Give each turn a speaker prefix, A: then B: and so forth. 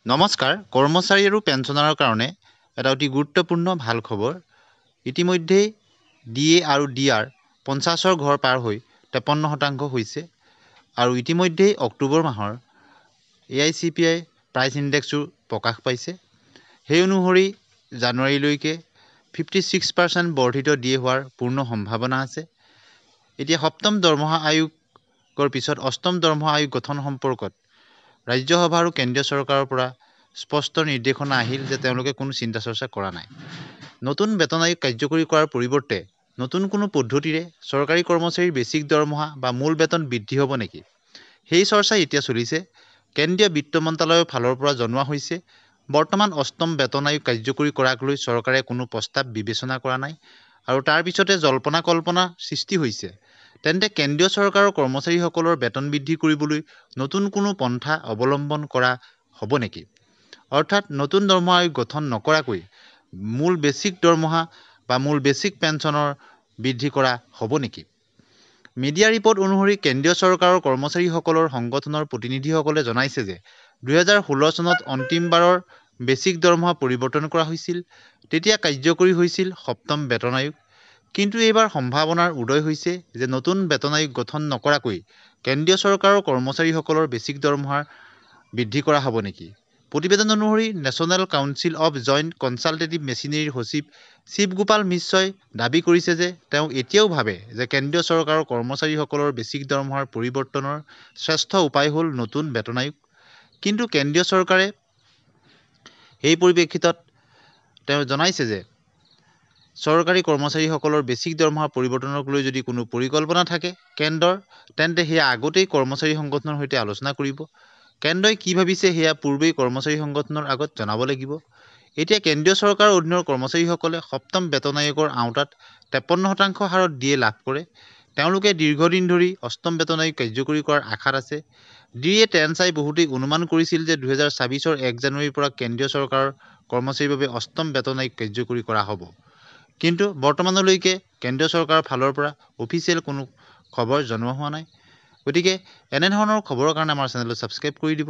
A: নমস্কাৰ। কৰ্মচাৰী আৰু পেঞ্চনাৰৰ কাৰণে এটা অতি গুৰুত্বপূৰ্ণ ভাল খবৰ। ইতিমধ্যেই DA আৰু DR 50ৰ ঘৰ পাৰ হৈ 53% হৈছে আৰু ইতিমধ্যেই অক্টোবৰ মাহৰ AICPI প্ৰাইচ ইণ্ডেক্সো প্ৰকাশ পাইছে। সেই অনুসৰি জানুৱাৰীলৈকে 56% বৰ্ধিত DA হোৱাৰ পূৰ্ণ সম্ভাৱনা আছে। এতিয়া সপ্তম দৰমহা আয়োগৰ পিছত অষ্টম দৰমহা আয়োগ গঠন সম্পৰ্কত ৰাজ্যসভা আৰু কেন্দ্ৰীয় চৰকাৰৰ পৰা স্পষ্ট নিৰ্দেশনা আহিল যে তেওঁলোকে কোনো চিন্তা চৰ্চা কৰা নাই। নতুন বেতন আয়োগ কাৰ্যকৰী কৰাৰ পৰিৱৰ্তে নতুন কোনো পদ্ধতিৰে চৰকাৰী কৰ্মচাৰীৰ বেছিক দৰমহা বা মূল বেতন বৃদ্ধি হ'ব নেকি, সেই চৰ্চা এতিয়া চলিছে। কেন্দ্ৰীয় বিত্ত মন্ত্ৰালয়ৰ ফালৰ পৰা জনোৱা হৈছে, বৰ্তমান অষ্টম বেতন আয়োগ কাৰ্যকৰী কৰাক লৈ চৰকাৰে কোনো প্ৰস্তাৱ বিবেচনা কৰা নাই আৰু তাৰ পিছতে জল্পনা কল্পনাৰ সৃষ্টি হৈছে। তেন্তে কেন্দ্ৰীয় চৰকাৰৰ কৰ্মচাৰীসকলৰ বেতন বৃদ্ধি কৰিবলৈ নতুন কোনো পন্থা অৱলম্বন কৰা হ'ব নেকি? অৰ্থাৎ নতুন দৰমহা আয়োগ গঠন নকৰাকৈ মূল বেছিক দৰমহা বা মূল বেছিক পেঞ্চনৰ বৃদ্ধি কৰা হ'ব নেকি? মিডিয়া ৰিপৰ্ট অনুসৰি কেন্দ্ৰীয় চৰকাৰৰ কৰ্মচাৰীসকলৰ সংগঠনৰ প্ৰতিনিধিসকলে জনাইছে যে 2016 চনত অন্তিমবাৰৰ বেছিক দৰমহা পৰিৱৰ্তন কৰা হৈছিল। তেতিয়া কাৰ্যকৰী হৈছিল সপ্তম বেতন আয়োগ। কিন্তু এইবাৰ সম্ভাৱনাৰ উদয় হৈছে যে নতুন বেতন আয়োগ গঠন নকৰাকৈ কেন্দ্ৰীয় চৰকাৰৰ কৰ্মচাৰীসকলৰ বেছিক দৰমহা বৃদ্ধি কৰা হ'ব নেকি? প্ৰতিবেদন অনুসৰি national council of joint consultative মেচিনেৰীৰ সচিব শিৱগোপাল মিশ্ৰই দাবী কৰিছে যে তেওঁ এতিয়াও ভাবে যে কেন্দ্ৰীয় চৰকাৰৰ কৰ্মচাৰীসকলৰ বেছিক দৰমহাৰ পৰিৱৰ্তনৰ শ্ৰেষ্ঠ উপায় হ'ল নতুন বেতন আয়োগ। কিন্তু কেন্দ্ৰীয় চৰকাৰে এই পৰিপ্ৰেক্ষিতত তেওঁ জনাইছে যে চৰকাৰী কৰ্মচাৰীসকলৰ বেছিক দৰমহা পৰিৱৰ্তনক লৈ যদি কোনো পৰিকল্পনা থাকে কেন্দ্ৰৰ, তেন্তে সেয়া আগতেই কৰ্মচাৰী সংগঠনৰ সৈতে আলোচনা কৰিব। কেন্দ্ৰই কি ভাবিছে সেয়া পূৰ্বেই কৰ্মচাৰী সংগঠনৰ আগত জনাব লাগিব। এতিয়া কেন্দ্ৰীয় চৰকাৰৰ অধীনৰ কৰ্মচাৰীসকলে সপ্তম বেতন আয়োগৰ আওতাত 53% হাৰত DA লাভ কৰে। তেওঁলোকে দীৰ্ঘদিন ধৰি অষ্টম বেতন আয়োগ কাৰ্যকৰী কৰাৰ আশাত আছে। DA ট্ৰেণ্ড চাই বহুতেই অনুমান কৰিছিল যে 2024 1 জানুৱাৰীৰ পৰা কেন্দ্ৰীয় চৰকাৰৰ কৰ্মচাৰীৰ বাবে অষ্টম বেতন আয়োগ কাৰ্যকৰী কৰা হ'ব। কিন্তু বৰ্তমানলৈকে কেন্দ্ৰীয় চৰকাৰৰ ফালৰ পৰা অফিচিয়েল কোনো খবৰ জনোৱা হোৱা নাই। গতিকে এনেধৰণৰ খবৰৰ কাৰণে আমাৰ চেনেলটো ছাবস্ক্ৰাইব কৰি দিব।